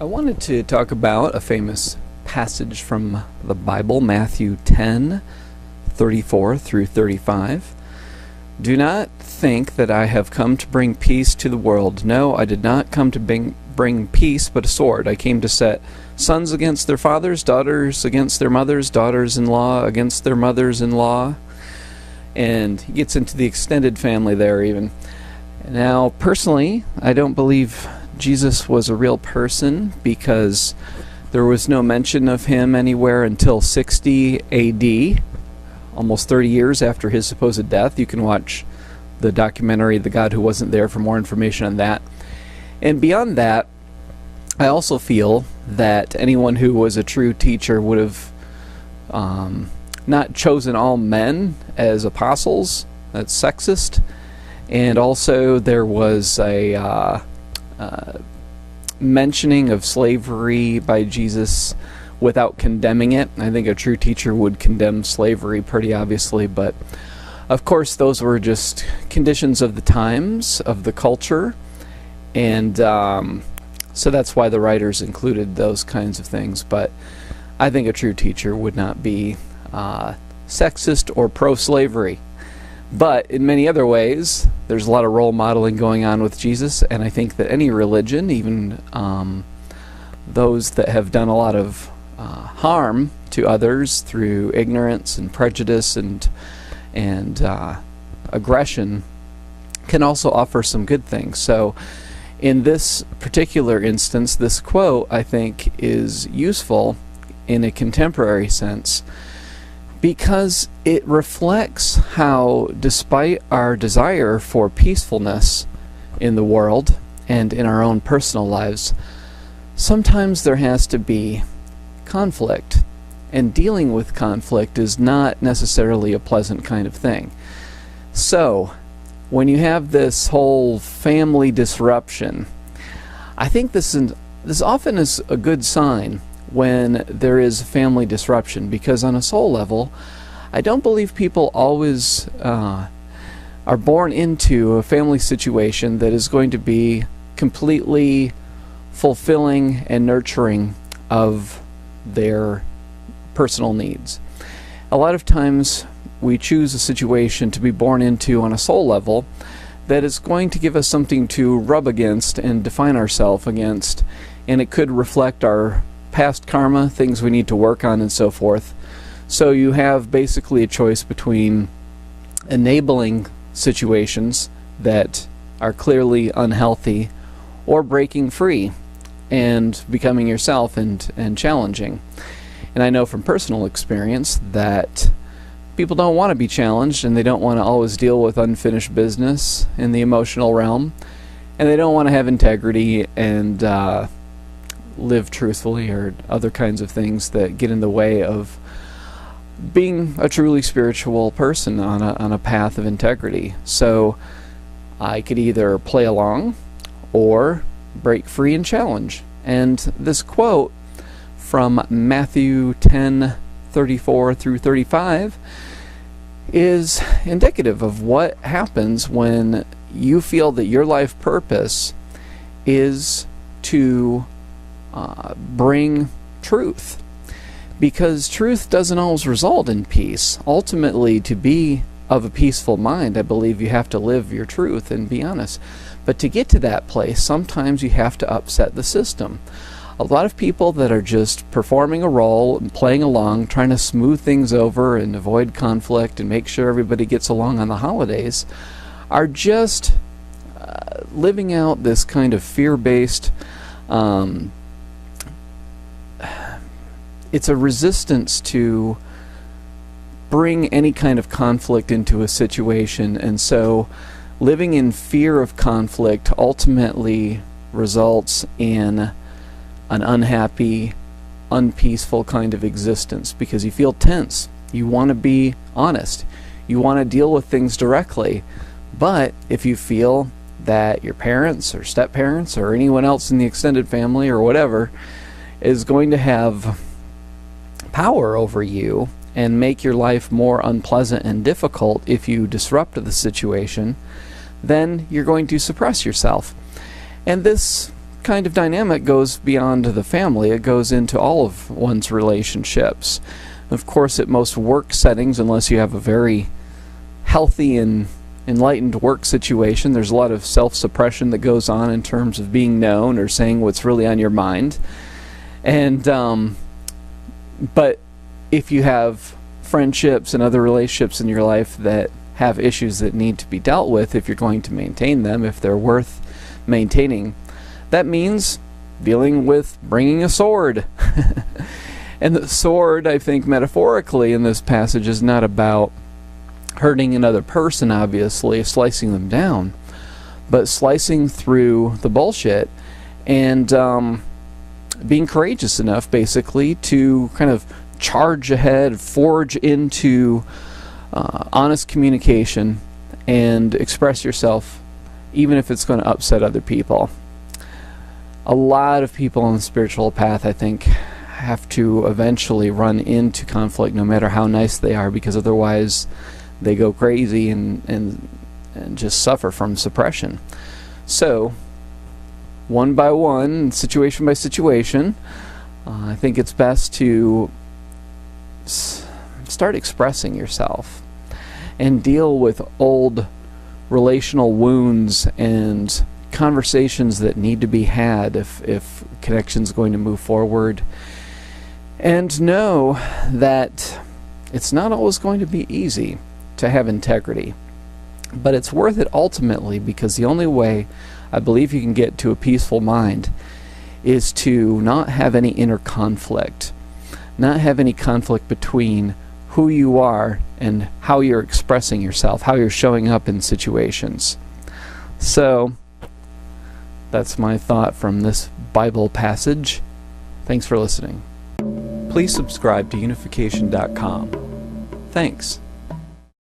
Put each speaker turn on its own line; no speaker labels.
I wanted to talk about a famous passage from the Bible, Matthew 10:34 through 35. Do not think that I have come to bring peace to the world. No, I did not come to bring peace, but a sword. I came to set sons against their fathers, daughters against their mothers, daughters-in-law against their mothers-in-law. And he gets into the extended family there even. Now, personally, I don't believe Jesus was a real person because there was no mention of him anywhere until 60 AD, almost 30 years after his supposed death. You can watch the documentary The God Who Wasn't There for more information on that. And beyond that, I also feel that anyone who was a true teacher would have not chosen all men as apostles. That's sexist. And also there was a mentioning of slavery by Jesus without condemning it. I think a true teacher would condemn slavery pretty obviously, but of course those were just conditions of the times, of the culture, and so that's why the writers included those kinds of things. But I think a true teacher would not be sexist or pro-slavery. But in many other ways, there's a lot of role modeling going on with Jesus, and I think that any religion, even those that have done a lot of harm to others through ignorance and prejudice and aggression, can also offer some good things. So in this particular instance, this quote, I think, is useful in a contemporary sense, because it reflects how, despite our desire for peacefulness in the world and in our own personal lives, sometimes there has to be conflict, and dealing with conflict is not necessarily a pleasant kind of thing. So, when you have this whole family disruption, I think this often is a good sign when there is family disruption, because on a soul level, I don't believe people always are born into a family situation that is going to be completely fulfilling and nurturing of their personal needs. A lot of times we choose a situation to be born into on a soul level that is going to give us something to rub against and define ourselves against, and it could reflect our past karma, things we need to work on, and so forth. So you have basically a choice between enabling situations that are clearly unhealthy or breaking free and becoming yourself and challenging. And I know from personal experience that people don't want to be challenged, and they don't want to always deal with unfinished business in the emotional realm, and they don't want to have integrity and live truthfully, or other kinds of things that get in the way of being a truly spiritual person on a path of integrity. So I could either play along or break free and challenge. And this quote from Matthew 10:34 through 35 is indicative of what happens when you feel that your life purpose is to bring truth, because truth doesn't always result in peace. Ultimately, to be of a peaceful mind, I believe you have to live your truth and be honest. But to get to that place, sometimes you have to upset the system. A lot of people that are just performing a role and playing along, trying to smooth things over and avoid conflict and make sure everybody gets along on the holidays, are just living out this kind of fear-based it's a resistance to bring any kind of conflict into a situation, and so living in fear of conflict ultimately results in an unhappy, unpeaceful kind of existence, because you feel tense. You want to be honest. You want to deal with things directly, but if you feel that your parents or step-parents or anyone else in the extended family or whatever is going to have power over you and make your life more unpleasant and difficult if you disrupt the situation, then you're going to suppress yourself. And this kind of dynamic goes beyond the family. It goes into all of one's relationships. Of course, at most work settings, unless you have a very healthy and enlightened work situation, there's a lot of self-suppression that goes on in terms of being known or saying what's really on your mind. And but if you have friendships and other relationships in your life that have issues that need to be dealt with, if you're going to maintain them, if they're worth maintaining, that means dealing with bringing a sword. And the sword, I think, metaphorically in this passage is not about hurting another person, obviously, slicing them down, but slicing through the bullshit and being courageous enough, basically, to kind of charge ahead, forge into honest communication and express yourself, even if it's going to upset other people. A lot of people on the spiritual path, I think, have to eventually run into conflict, no matter how nice they are, because otherwise they go crazy and just suffer from suppression. So, one by one, situation by situation, I think it's best to start expressing yourself and deal with old relational wounds and conversations that need to be had if connection's going to move forward. And know that it's not always going to be easy to have integrity, but it's worth it ultimately, because the only way I believe you can get to a peaceful mind is to not have any inner conflict, not have any conflict between who you are and how you're expressing yourself, how you're showing up in situations. So that's my thought from this Bible passage. Thanks for listening. Please subscribe to UnificationDotCom. Thanks.